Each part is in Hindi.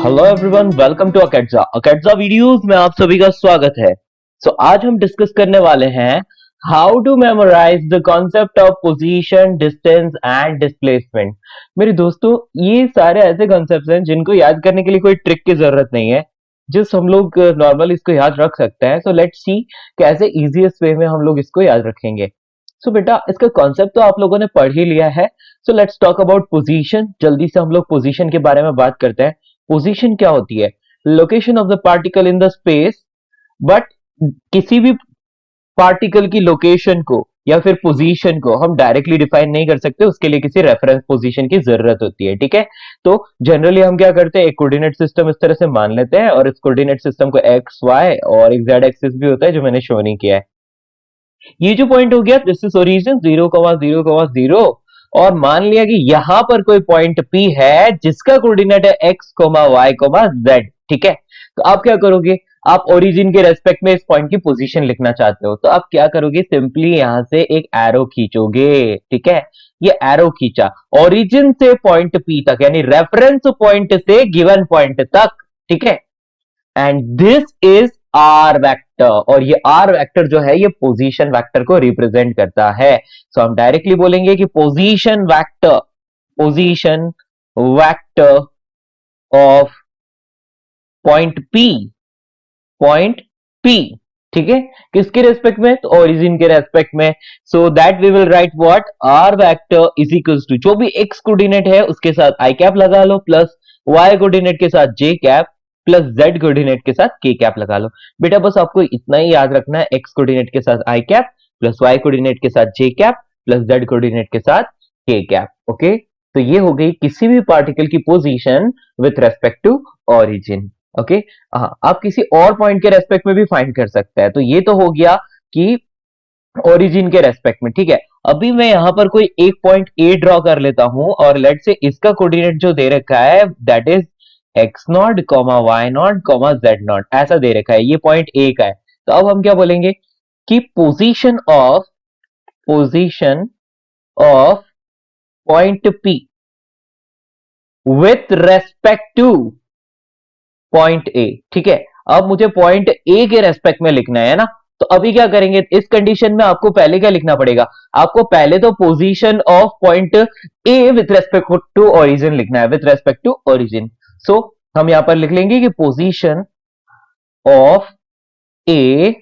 हेलो एवरीवन, वेलकम टू अकेडजा वीडियोस में आप सभी का स्वागत है। आज हम डिस्कस करने वाले हैं how to memorize the concept of position, distance and displacement. मेरे दोस्तों, ये सारे ऐसे कॉन्सेप्ट्स हैं जिनको याद करने के लिए कोई ट्रिक की जरूरत नहीं है। जिस हम लोग नॉर्मल इसको याद रख सकते हैं। सो लेट्स सी कैसे इजीएस्ट वे में हम लोग इसको याद रखेंगे। बेटा, इसका कॉन्सेप्ट तो आप लोगों ने पढ़ ही लिया है। Let's talk about position. जल्दी से हम लोग पोजीशन के बारे में बात करते हैं। पोजीशन क्या होती है? Location of the particle in the space. But किसी भी पार्टिकल की लोकेशन को या फिर पोजीशन को हम डायरेक्टली डिफाइन नहीं कर सकते, उसके लिए किसी रेफरेंस पोजीशन की जरूरत होती है। ठीक है, तो जनरली हम क्या करते हैं, एक कोऑर्डिनेट सिस्टम इस तरह से मान लेते हैं और इस कोऑर्डिनेट सिस्टम को एक्स वाई और एक जेड एक्सिस भी होता है जो मैंने शो नहीं किया है। ये जो पॉइंट हो गया, दिस इज ओरिजिन 0,0,0 और मान लिया कि यहां पर कोई पॉइंट P है जिसका कोऑर्डिनेट है x, y, z। ठीक है, तो आप क्या करोगे, आप ओरिजिन के रेस्पेक्ट में इस पॉइंट की पोजीशन लिखना चाहते हो, तो आप क्या करोगे, सिंपली यहां से एक एरो खींचोगे। ठीक है, ये एरो खींचा ओरिजिन से पॉइंट P तक, यानी रेफरेंस पॉइंट से गिवन पॉइंट तक। ठीक है, and this is R vector, और ये आर वेक्टर जो है ये पोजीशन वेक्टर को रिप्रेजेंट करता है। हम डायरेक्टली बोलेंगे कि position vector of point P। ठीक है, किसके रेस्पेक्ट में? तो ओरिजिन के रेस्पेक्ट में। So that we will write what, R vector is equals to, जो भी एक्स कोऑर्डिनेट है उसके साथ आई कैप लगा लो, प्लस वाई कोऑर्डिनेट के साथ जे कैप, प्लस जेड कोऑर्डिनेट के साथ के कैप लगा लो। बेटा बस आपको इतना ही याद रखना है, एक्स कोऑर्डिनेट के साथ आई कैप, प्लस वाई कोऑर्डिनेट के साथ जे कैप, प्लस जेड कोऑर्डिनेट के साथ के कैप। ओके, तो ये हो गई किसी भी पार्टिकल की position with respect to origin. Okay, हाँ, आप किसी और पॉइंट के रेस्पेक्ट में भी फाइंड कर सकते हैं। तो ये तो हो गया कि ओरिजिन के रेस्पेक्ट में। ठीक है, अभी मैं यहां पर कोई एक पॉइंट ए ड्रॉ कर लेता हूं और लेट से इसका कोऑर्डिनेट जो दे रखा है that is X naught, Y naught, Z naught, ऐसा दे रखा है, ये पॉइंट ए का है। तो अब हम क्या बोलेंगे कि position of point P with respect two point A. ठीक है, अब मुझे पॉइंट ए के रेस्पेक्ट में लिखना है ना, तो अभी क्या करेंगे, इस कंडीशन में आपको पहले क्या लिखना पड़ेगा, आपको पहले तो position of point A with respect to origin लिखना है, with respect to origin. So हम यहां पर लिख लेंगे कि position of A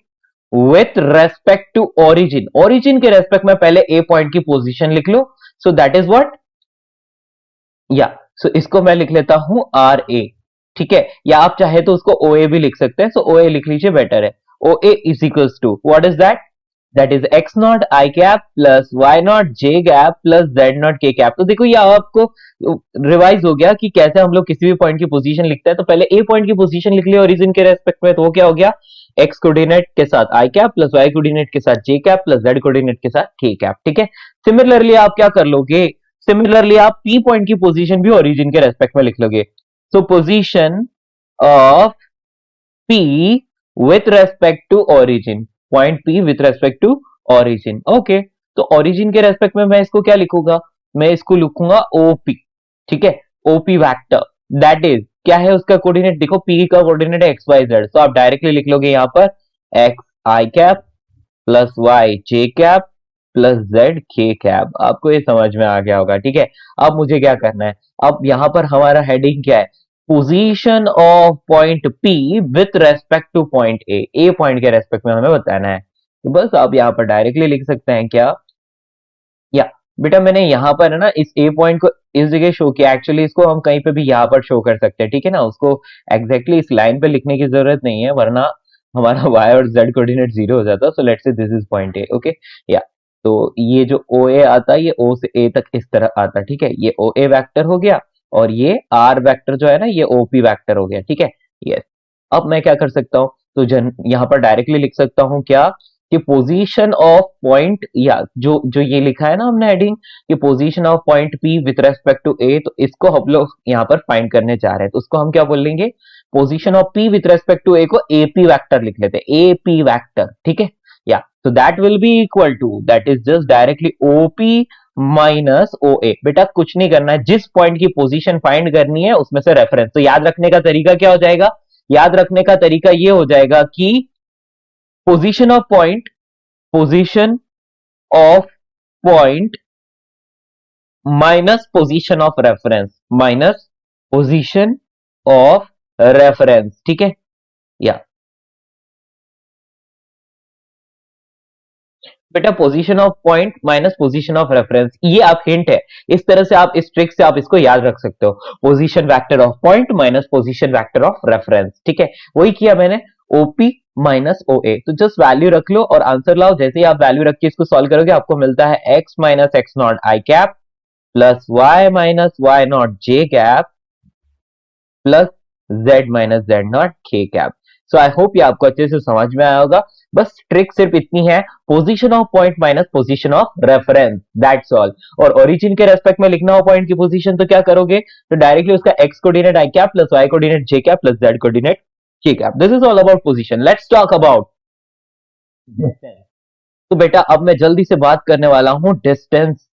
with respect to origin के रेस्पेक्ट में पहले ए पॉइंट की पोजीशन लिख लो। So that is what, so इसको मैं लिख लेता हूं आर ए। ठीक है, या आप चाहे तो उसको ओ ए भी लिख सकते हैं। सो ओ ए लिख लीजिए, बेटर है। O A is equals to what is that is X naught I cap plus Y naught J cap plus Z naught K cap. तो देखो ये आपको रिवाइज हो गया कि कैसे हम लोग किसी भी पॉइंट की पोजीशन लिखते हैं। तो पहले ए पॉइंट की पोजीशन लिख लिया ओरिजिन के रेस्पेक्ट में, तो वो क्या हो गया, एक्स कोऑर्डिनेट के साथ आई कैप प्लस वाई कोऑर्डिनेट के साथ जे कैप प्लस जेड कोऑर्डिनेट के साथ के कैप। ठीक है, सिमिलरली आप क्या कर लोगे, सिमिलरली आप पी पॉइंट की पोजीशन भी ओरिजिन के रेस्पेक्ट में लिख लोगे। सो position of P with respect to origin, point P with respect to origin। Okay, तो ओरिजिन के रेस्पेक्ट में मैं इसको क्या लिखूंगा, मैं इसको लिखूंगा OP। ठीक है, OP वेक्टर दैट इज क्या है, उसका कोऑर्डिनेट देखो, P का कोऑर्डिनेट है XYZ। तो आप डायरेक्टली लिख लोगे यहां पर X I cap plus Y J cap plus Z K cap. आपको ये समझ में आ गया होगा। ठीक है, अब मुझे क्या करना है, अब यहां पर हमारा हेडिंग क्या है, position of point P with respect two point A point के रेस्पेक्ट में हमें बताना है। तो बस आप यहां पर डायरेक्टली लिख सकते हैं क्या, या बेटा मैंने यहां पर है ना इस ए पॉइंट को इस जगह शो किया, एक्चुअली इसको हम कहीं पे भी यहां पर शो कर सकते हैं। ठीक है ना, उसको एग्जैक्टली इस लाइन पे लिखने की जरूरत नहीं है, वरना हमारा y और z कोऑर्डिनेट 0 हो जाता। So let's say this is point A. Okay, या तो ये जो ओ ए आता है ये ओ से ए तक इस तरह आता। ठीक है, ये ओ ए वेक्टर हो गया और ये आर वेक्टर जो है ना ये ओपी वेक्टर हो गया। ठीक है, यस। अब मैं क्या कर सकता हूं, तो यहां पर डायरेक्टली लिख सकता हूं क्या, कि पोजीशन ऑफ पॉइंट, या जो जो ये लिखा है ना हमने हेडिंग, कि position of point P with respect to A, तो इसको हम लोग यहां पर फाइंड करने जा रहे हैं। तो उसको हम क्या बोल लेंगे, position of P with respect to A को एपी वेक्टर लिख लेते हैं, एपी वेक्टर। ठीक है, या तो that will be equal to, that is just directly OP minus O A. बेटा कुछ नहीं करना है, जिस पॉइंट की पोजीशन फाइंड करनी है उसमें से रेफरेंस। तो याद रखने का तरीका क्या हो जाएगा? याद रखने का तरीका ये हो जाएगा कि position of point, position of point minus position of reference, minus position of reference. ठीक है, या बेटा position of point minus position of reference, ये आप हिंट है। इस तरह से आप, इस ट्रिक से आप इसको याद रख सकते हो, position vector of point minus position vector of reference. ठीक है, वही किया मैंने, ओपी माइनस ओ ए। तो जस्ट वैल्यू रख लो और आंसर लाओ। जैसे ही आप वैल्यू रख के इसको सॉल्व करोगे आपको मिलता है X minus X naught I cap plus Y minus Y naught J cap plus z minus Z naught K cap. So I hope ये आपको अच्छे से समझ में आया होगा। बस ट्रिक सिर्फ इतनी है, position of point minus position of reference, that's all. और ओरिजिन के रेस्पेक्ट में लिखना हो पॉइंट की पोजीशन तो क्या करोगे? तो डायरेक्टली उसका x coordinate I cap plus y coordinate j cap plus z coordinate k cap. This is all about position. Let's talk about distance. तो बेटा अब मैं जल्दी से बात करने वाला हूं डिस्टेंस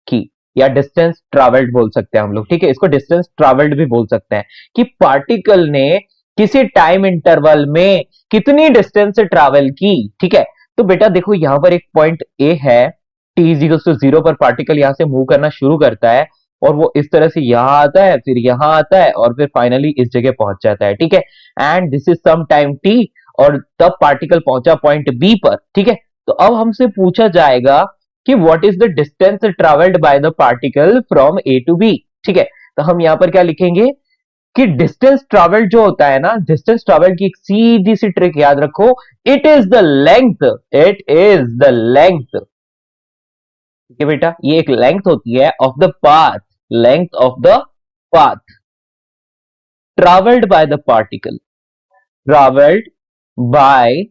की, या डिस्टेंस ट्रैवल्ड बोल सकते हैं हम लोग। ठीक है, इसको डिस्टेंस ट्रैवल्ड भी बोल सकते हैं कि पार्टिकल ने किसी टाइम इंटरवल में कितनी डिस्टेंस से ट्रैवल की। ठीक है, तो बेटा देखो यहां पर एक पॉइंट ए है, t इक्वल्स टू 0 पर पार्टिकल यहां से मूव करना शुरू करता है और वो इस तरह से यहां आता है, फिर यहां आता है और फिर फाइनली इस जगह पहुंच जाता है। ठीक है, and this is some time t, और तब पार्टिकल पहुंचा पॉइंट बी पर। ठीक है, तो अब हमसे पूछा जाएगा कि what is the distance travelled by the particle from A to B. ठीक है, तो हम यहां पर क्या लिखेंगे कि डिस्टेंस ट्रैवल्ड जो होता है ना, डिस्टेंस ट्रैवल्ड की एक सीधी सी ट्रिक याद रखो, it is the length, it is the length. ठीक है बेटा, ये एक लेंथ होती है of the path, length of the path travelled by the particle, travelled by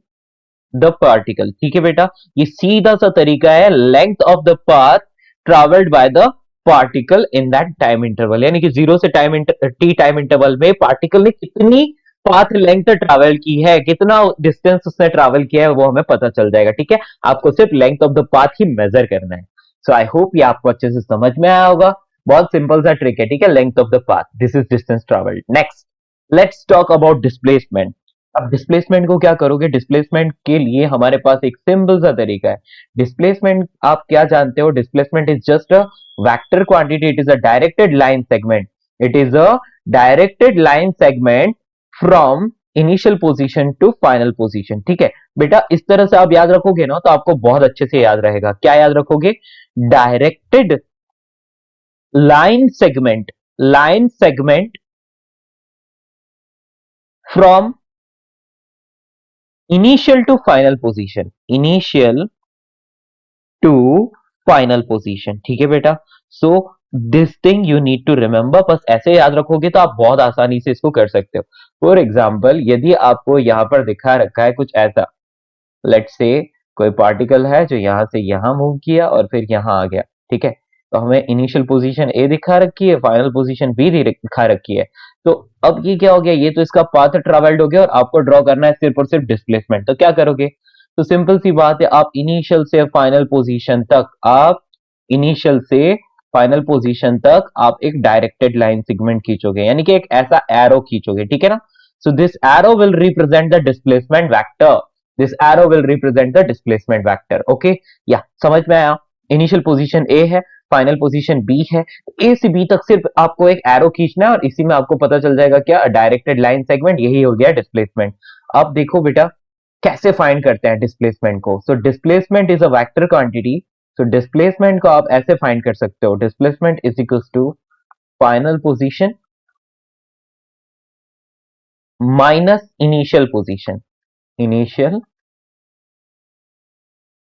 the particle. ठीक है बेटा, ये सीधा सा तरीका है, length of the path travelled by the particle in that time interval, यानी कि 0 से टी टाइम इंटरवल में पार्टिकल ने कितनी पाथ लेंथ ट्रैवल की है, कितना डिस्टेंस उसने ट्रैवल किया है, वो हमें पता चल जाएगा। ठीक है, आपको सिर्फ लेंथ ऑफ द पाथ ही मेजर करना है। सो आई होप ये आपको अच्छे से समझ में आया होगा। बहुत सिंपल सा ट्रिक है। ठीक है, length of the path, this is distance travelled. Next let's talk about displacement. अब डिस्प्लेसमेंट को क्या करोगे? डिस्प्लेसमेंट के लिए हमारे पास एक सिंपल सा तरीका है। डिस्प्लेसमेंट आप क्या जानते हो? Displacement is just a vector quantity, it is a directed line segment, it is a directed line segment from initial position to final position. ठीक है बेटा, इस तरह से आप याद रखोगे ना तो आपको बहुत अच्छे से याद रहेगा। क्या याद रखोगे? Directed line segment, line segment from initial to final position, initial to final position. ठीक है बेटा, so this thing you need to remember. बस ऐसे याद रखोगे तो आप बहुत आसानी से इसको कर सकते हो। फॉर एग्जाम्पल, यदि आपको यहां पर दिखा रखा है कुछ ऐसा, लेट्स से कोई पार्टिकल है जो यहां से यहां मूव किया और फिर यहां आ गया। ठीक है, तो हमें इनिशियल पोजीशन ए दिखा रखी है, फाइनल पोजीशन बी दिखा रखी है। तो अब ये क्या हो गया? ये तो इसका पाथ ट्रैवल्ड हो गया और आपको ड्रॉ करना है सिर्फ और सिर्फ डिस्प्लेसमेंट। तो क्या करोगे? तो सिंपल सी बात है, आप इनिशियल से फाइनल पोजीशन तक, आप इनिशियल से फाइनल पोजीशन तक आप एक डायरेक्टेड लाइन सेगमेंट खींचोगे, यानी कि एक ऐसा एरो खींचोगे। ठीक है ना? So this arrow will represent the displacement vector, this arrow will represent the displacement vector. Okay, या समझ में आया? इनिशियल पोजीशन ए है, फाइनल पोजीशन बी है, ए से बी तक सिर्फ आपको एक एरो खींचना है और इसी में आपको पता चल जाएगा क्या? डायरेक्टेड लाइन सेगमेंट, यही हो गया डिस्प्लेसमेंट। अब देखो बेटा कैसे फाइंड करते हैं डिस्प्लेसमेंट को। So displacement is a vector quantity. So displacement को आप ऐसे फाइंड कर सकते हो, displacement is equals to final position minus initial position, initial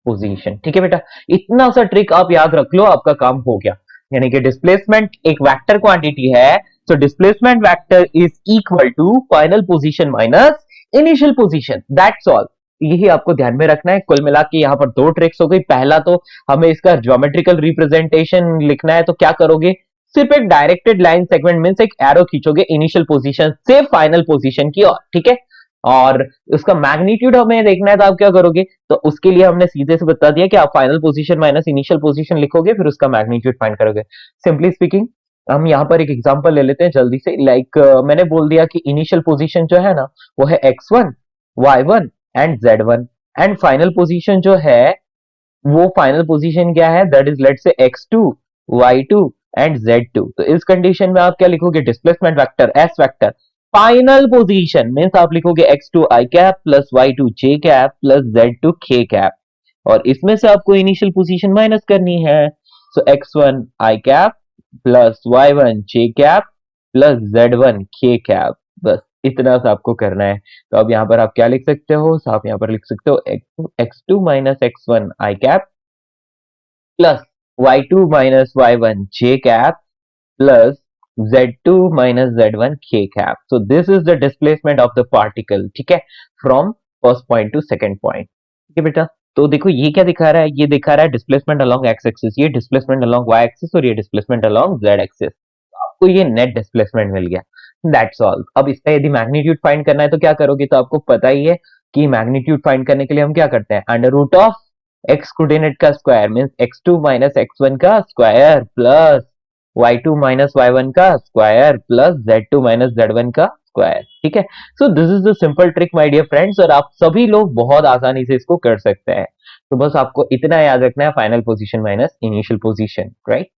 position. ठीक है बेटा, इतना सा ट्रिक आप याद रख लो, आपका काम हो गया। यानी कि डिस्प्लेसमेंट एक वेक्टर क्वांटिटी है, so displacement vector is equal to final position minus initial position, that's all. यही आपको ध्यान में रखना है। कुल मिला के यहां पर दो ट्रिक्स हो गई। पहला तो हमें इसका ज्योमेट्रिकल रिप्रेजेंटेशन लिखना है, तो क्या करोगे? सिर्फ एक डायरेक्टेड लाइन सेगमेंट मींस एक एरो खींचोगे इनिशियल पोजीशन से फाइनल पोजीशन की ओर। ठीक है, और उसका मैग्नीट्यूड हमें देखना है, तो आप क्या करोगे, तो उसके लिए हमने सीधे से बता दिया कि आप final position minus initial position लिखोगे, फिर उसका मैग्नीट्यूड फाइंड करोगे। सिंपली स्पीकिंग, हम यहाँ पर एक एग्जांपल ले लेते हैं जल्दी से। मैंने बोल दिया कि इनिशियल पोजीशन जो है ना वो है x1 y1 and z1, and final position जो है वो फाइनल पोजीशन क्या है, that is let's say x2 y2 and z2। तो इस कंडीशन में आप क्या लिखोगे, displacement vector s vector final position means आप लिखोगे x2 i cap plus y2 j cap plus z2 k cap, और इसमें से आपको इनिशियल पोजीशन माइनस करनी है। सो x1 i cap plus y1 j cap plus z1 k cap, बस इतना सा आपको करना है। तो अब यहाँ पर आप क्या लिख सकते हो, तो आप यहाँ पर लिख सकते हो x2 minus x1 i cap plus y2 minus y1 j cap plus z2 minus z1 k cap. So this is the displacement of the particle, ठीक है, from first point to second point। ठीक है बेटा, तो देखो ये क्या दिखा रहा है, ये दिखा रहा है डिस्प्लेसमेंट अलोंग एक्स एक्सिस, ये डिस्प्लेसमेंट अलोंग वाई एक्सिस और ये डिस्प्लेसमेंट अलोंग जेड एक्सिस। आपको ये नेट डिस्प्लेसमेंट मिल गया, दैट्स ऑल। अब इसका यदि मैग्नीट्यूड फाइंड करना है तो क्या करोगे, तो आपको पता ही है कि मैग्नीट्यूड फाइंड करने के लिए हम क्या करते हैं, under root of X coordinate का square means x2 minus x1 का square plus y2 minus y1 का square plus z2 minus z1 का स्क्वायर। ठीक है, so this is the simple trick my dear friends, और आप सभी लोग बहुत आसानी से इसको कर सकते हैं। तो बस आपको इतना याद रखना है, final position minus initial position, right,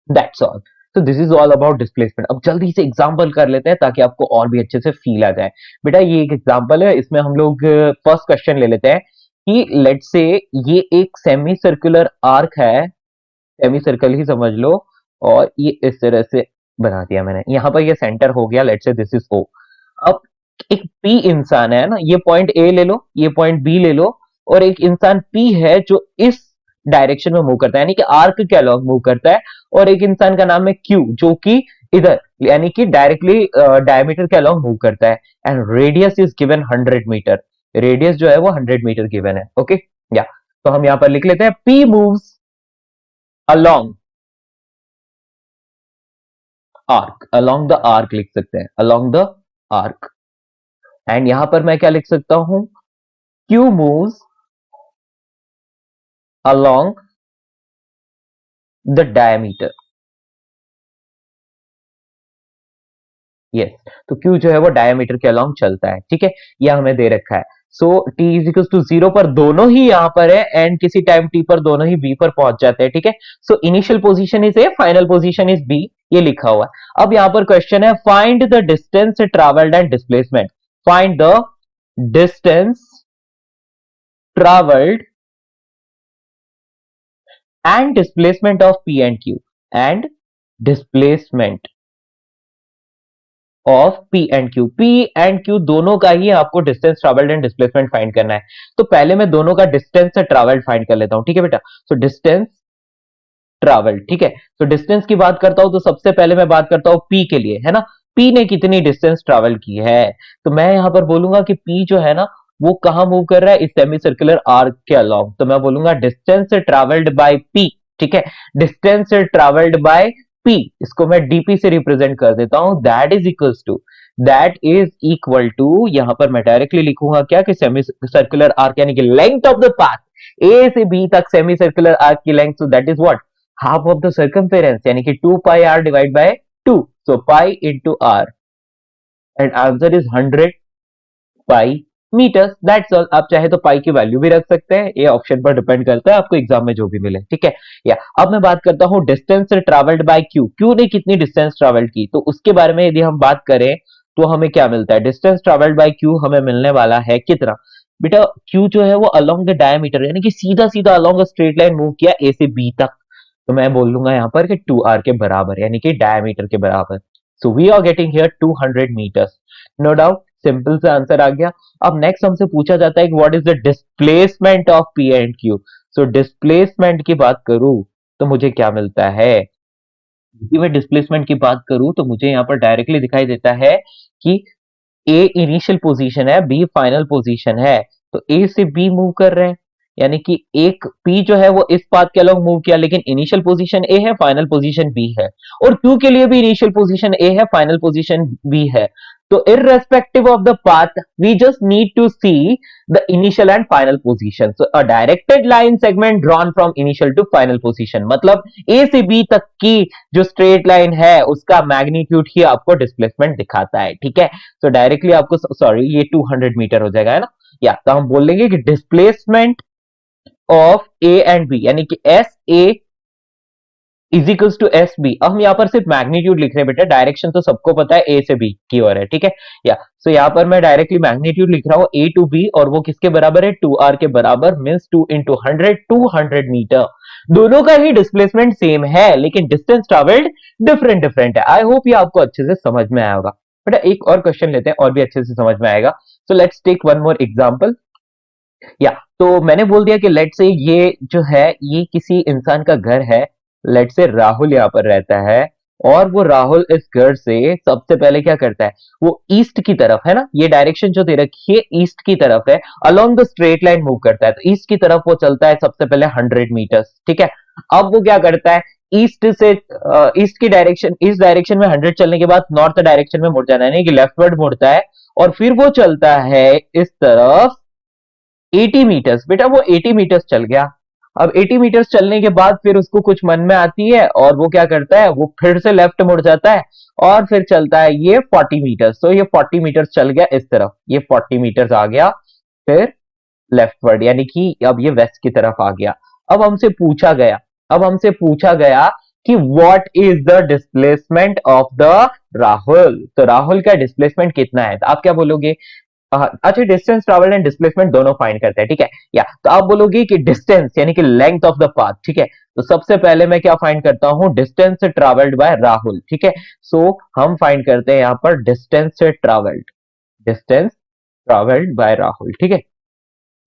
that's all. तो this is all about displacement. अब जल्दी से एग्जांपल कर लेते हैं ताकि आपको और भी अच्छे से फील आ जाए। बेटा ये एक एग्जांपल है, इसमें हम लोग फर्स्ट क्वेश्चन ले लेते हैं कि लेट्स से ये एक सेमी सर्कुलर आर्क है, सेमी सर्कल ही समझ लो, और ये इस तरह से बना दिया मैंने, यहाँ पर ये सेंटर हो गया, लेट्स से दिस इज ओ। अब एक पी इंसान है ना, ये पॉइंट ए ले लो, ये पॉइंट बी ले लो, और एक इंसान पी है जो इस डायरेक्शन में मूव करता है, यानी कि आर्क के अलॉन्ग मूव करता है, और एक इंसान का नाम है क्यू जो कि इधर यानी कि डायरेक्टली डायमीटर के अलॉन्ग मूव करता है, and radius is given 100 metre, radius जो है वो 100 मीटर गिवन है। ओके या, तो हम यहां पर लिख लेते हैं P moves along arc, along the arc लिख सकते हैं, अलोंग द आर्क, एंड यहां पर मैं क्या लिख सकता हूं, Q moves along the diameter। Yes, तो Q जो है वो डायमीटर के अलोंग चलता है। ठीक है, यह हमें दे रखा है। सो t इज इक्वल टू 0 पर दोनों ही यहां पर है, एंड किसी टाइम t पर दोनों ही b पर पहुंच जाते हैं। ठीक है, so initial position is a, final position is b, ये लिखा हुआ है। अब यहां पर क्वेश्चन है find the distance travelled and displacement, find the distance travelled and displacement of P and Q, and displacement of P and Q, P and Q दोनों का ही आपको distance travelled and displacement find करना है। तो पहले मैं दोनों का डिस्टेंस से ट्रेवल्ड फाइंड कर लेता हूं। ठीक है बेटा, सो डिस्टेंस ट्रेवल्ड, ठीक है, तो डिस्टेंस की बात करता हूं तो सबसे पहले मैं बात करता हूं P के लिए, है ना, P ने कितनी डिस्टेंस ट्रेवल की है, तो मैं यहां पर बोलूंगा कि P जो है ना वो कहां मूव कर रहा है, इस सेमी सर्कुलर आर्क के अलोंग, तो मैं बोलूंगा डिस्टेंस ट्रेवल्ड बाय P। ठीक है, डिस्टेंस ट्रेवल्ड बाय P, इसको मैं dp से रिप्रेजेंट कर देता हूं, दैट इज इक्वल टू, यहां पर मैं डायरेक्टली लिखूंगा क्या कि सेमी सर्कुलर आर्क यानी कि length of the path A से बी तक सेमी सर्कुलर आर्क की length, so that is what, half of the circumference, यानी कि 2 पाई r डिवाइड बाय 2, सो pi into r, and answer is 100 pi metres, that's all. आप चाहे तो पाई की वैल्यू भी रख सकते हैं, ये ऑप्शन पर डिपेंड करता है, आपको एग्जाम में जो भी मिले। ठीक है, या अब मैं बात करता हूं distance travelled by Q, Q ने कितनी डिस्टेंस ट्रेवल्ड की, तो उसके बारे में यदि हम बात करें तो हमें क्या मिलता है, डिस्टेंस ट्रेवल्ड बाय क्यू हमें मिलने वाला है कितना, बेटा क्यू जो है वो अलोंग द डायमीटर यानी कि सीधा सीधा अलोंग स्ट्रेट लाइन मूव किया ए से बी तक, तो मैं बोल दूंगा यहां पर कि 2r के बराबर यानी कि डायमीटर के बराबर। So we are getting here 200 metres, no doubt, simple सा आंसर आ गया। अब नेक्स्ट हमसे पूछा जाता है कि what is the displacement of P and Q. So displacement की बात करूं तो मुझे क्या मिलता है, यदि मैं डिस्प्लेसमेंट की बात करूं तो मुझे यहां पर डायरेक्टली दिखाई देता है कि ए इनिशियल पोजीशन है, बी फाइनल पोजीशन है, तो ए से बी मूव कर रहे हैं, यानी कि एक पी जो है वो इस पाथ के अलॉन्ग मूव किया, लेकिन इनिशियल पोजीशन ए है, फाइनल पोजीशन बी है, और क्यू के लिए भी इनिशियल पोजीशन ए है, फाइनल पोजीशन बी है। तो irrespective of the path we just need to see the initial and final position. So a directed line segment drawn from initial to final position, मतलब A से B तक की जो स्ट्रेट लाइन है उसका मैग्नीट्यूड ही आपको डिस्प्लेसमेंट दिखाता है, ठीक है। तो डायरेक्टली आपको, सॉरी ये 200 मीटर हो जाएगा, है ना। या तो हम बोल लेंगे कि displacement of A and B, यानी कि S A is equals to S B. अब हम यहाँ पर सिर्फ मैग्नीट्यूड लिख रहे हैं बेटा, डायरेक्शन तो सबको पता है ए से बी की ओर है, ठीक है। या सो यहाँ पर मैं डायरेक्टली मैग्नीट्यूड लिख रहा हूँ ए टू बी, और वो किसके बराबर है, 2r के बराबर, मींस 2 इंटू 100, 200 मीटर। दोनों का ही डिस्प्लेसमेंट सेम है, लेकिन डिस्टेंस ट्रेवल्ड डिफरेंट डिफरेंट है। आई होप ये आपको अच्छे से समझ में आया होगा। बेटा एक और क्वेश्चन लेते हैं, और भी अच्छे से समझ में आएगा। So let's take one more example. या तो मैंने बोल दिया कि लेट से ये जो है ये किसी इंसान का घर है। लेट से राहुल यहाँ पर रहता है, और वो राहुल इस घर से सबसे पहले क्या करता है, वो ईस्ट की तरफ, है ना, ये डायरेक्शन जो दे रखी है ईस्ट की तरफ है, along the straight line move करता है। तो ईस्ट की तरफ वो चलता है सबसे पहले 100 मीटर्स, ठीक है। अब वो क्या करता है, ईस्ट से ईस्ट की डायरेक्शन, इस डायरेक्शन में 100 चलने के बाद नॉर्थ डायरेक्शन में मुड़ जाना है, यानी कि लेफ्टवर्ड मुड़ता है, और फिर वो चलता है इस तरफ 80 मीटर्स। बेटा वो 80 मीटर्स चल गया। अब 80 मीटर्स चलने के बाद फिर उसको कुछ मन में आती है, और वो क्या करता है, वो फिर से लेफ्ट मुड़ जाता है, और फिर चलता है ये 40 मीटर्स। तो ये 40 मीटर्स चल गया इस तरफ, ये 40 मीटर्स आ गया फिर लेफ्टवर्ड, यानी कि अब ये वेस्ट की तरफ आ गया। अब हमसे पूछा गया कि what is the displacement of the Rahul. तो राहुल का डिस्प्लेसमेंट कितना है, तो आप क्या बोलोगे, अच्छा डिस्टेंस ट्रैवल्ड एंड डिस्प्लेसमेंट दोनों फाइंड करते हैं, ठीक है। या तो आप बोलोगे कि डिस्टेंस यानी कि लेंथ ऑफ द पाथ, ठीक है। तो सबसे पहले मैं क्या फाइंड करता हूं, डिस्टेंस ट्रैवल्ड बाय राहुल, ठीक है। सो हम फाइंड करते हैं यहां पर डिस्टेंस ट्रैवल्ड बाय राहुल, ठीक है।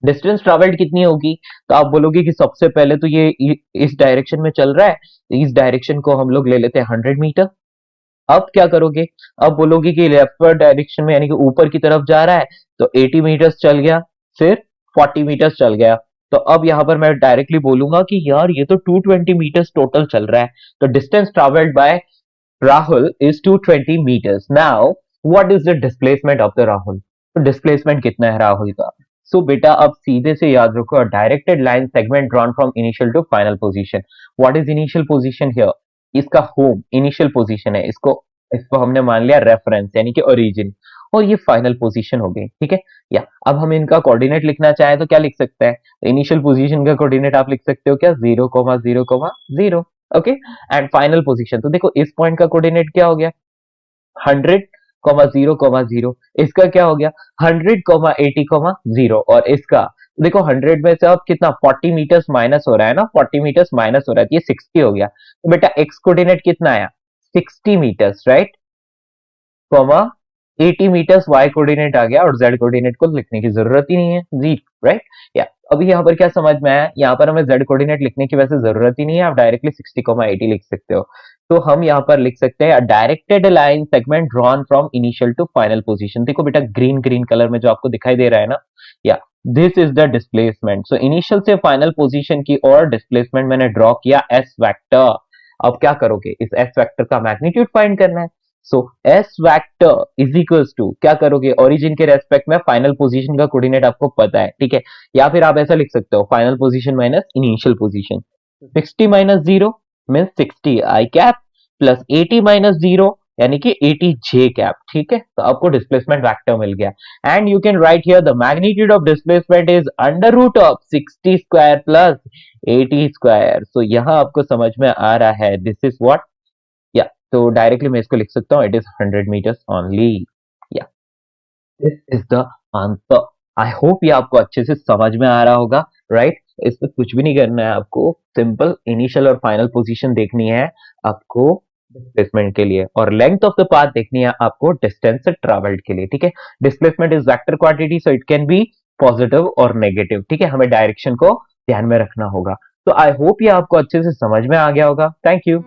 डिस्टेंस ट्रैवल्ड कितनी होगी, तो आप बोलोगे कि सबसे पहले तो ये इस डायरेक्शन में चल रहा है, तो इस डायरेक्शन को हम लोग ले लेते हैं 100 मीटर। अब क्या करोगे, अब बोलोगे कि लेफ्टवर्ड डायरेक्शन में यानी कि ऊपर की तरफ जा रहा है, तो 80 मीटर्स चल गया, फिर 40 मीटर्स चल गया। तो अब यहां पर मैं डायरेक्टली बोलूंगा कि यार ये तो 220 मीटर्स टोटल चल रहा है। तो distance travelled bye Rahul is 220 meters. Now, what is the displacement of the Rahul? तो डिस्प्लेसमेंट कितना है राहुल का? सो बेटा अब सीधे से याद रखो, directed line segment drawn from initial to final position. What is initial position here? इसका होम इनिशियल पोजीशन है, इसको हमने मान लिया रेफरेंस यानी कि ओरिजिन, और ये फाइनल पोजीशन हो गई, ठीक है। या अब हम इनका कोऑर्डिनेट लिखना चाहे तो क्या लिख सकते हैं, इनिशियल पोजीशन का कोऑर्डिनेट आप लिख सकते हो क्या, 0,0,0, ओके। एंड फाइनल पोजीशन, तो देखो इस पॉइंट का कोऑर्डिनेट क्या हो गया, 100,0,0, इसका क्या हो गया 100,80,0, और इसका देखो 100 में से अब कितना 40 मीटर्स माइनस हो रहा है ना, 40 मीटर्स माइनस हो रहा है, तो ये 60 हो गया। तो बेटा एक्स कोऑर्डिनेट कितना आया, 60 metres, right, 80 metres Y coordinate आ गया, और जेड कोऑर्डिनेट को लिखने की जरूरत ही नहीं है, जी, राइट। या अभी यहाँ पर क्या समझ में आया, यहाँ पर हमें जेड कोऑर्डिनेट लिखने की वैसे जरूरत ही नहीं है, आप डायरेक्टली 60,80 लिख सकते हो। तो हम यहाँ पर लिख सकते हैं directed line segment drawn from initial to final position. देखो बेटा ग्रीन ग्रीन कलर में जो आपको दिखाई दे रहा है ना, या this is the displacement. So initial से फाइनल पोजीशन की और डिस्प्लेसमेंट मैंने ड्रॉ किया एस वेक्टर। अब क्या करोगे, इस एस वेक्टर का मैग्नीट्यूड फाइंड करना है। So S vector is equals to क्या करोगे, ओरिजिन के रेस्पेक्ट में फाइनल पोजीशन का कोऑर्डिनेट आपको पता है, ठीक है। या फिर आप ऐसा लिख सकते हो, final position minus initial position, 60 minus 0 means 60 आई कैप, प्लस 80 माइनस 0 यानी कि 80 जे कैप, ठीक है। तो आपको डिस्प्लेसमेंट वेक्टर मिल गया, and you can write here the magnitude of displacement is under root of 60 square plus 80 square. So यहां आपको समझ में आ रहा है, दिस इज व्हाट, या तो डायरेक्टली मैं इसको लिख सकता हूं, इट इज 100 मीटर्स ओनली। या this is the answer. I hope ये आपको अच्छे से समझ में आ रहा होगा, राइट। इसमें कुछ भी नहीं करना है आपको, सिंपल इनिशियल और फाइनल पोजीशन देखनी है आपको डिस्प्लेसमेंट के लिए, और लेंथ ऑफ द पाथ देखनी है आपको डिस्टेंस से ट्रैवल्ड के लिए, ठीक है। Displacement is vector quantity, so it can be positive और नेगेटिव, ठीक है। हमें डायरेक्शन को ध्यान में रखना होगा। तो आई होप ये आपको अच्छे से समझ में आ गया होगा। Thank you.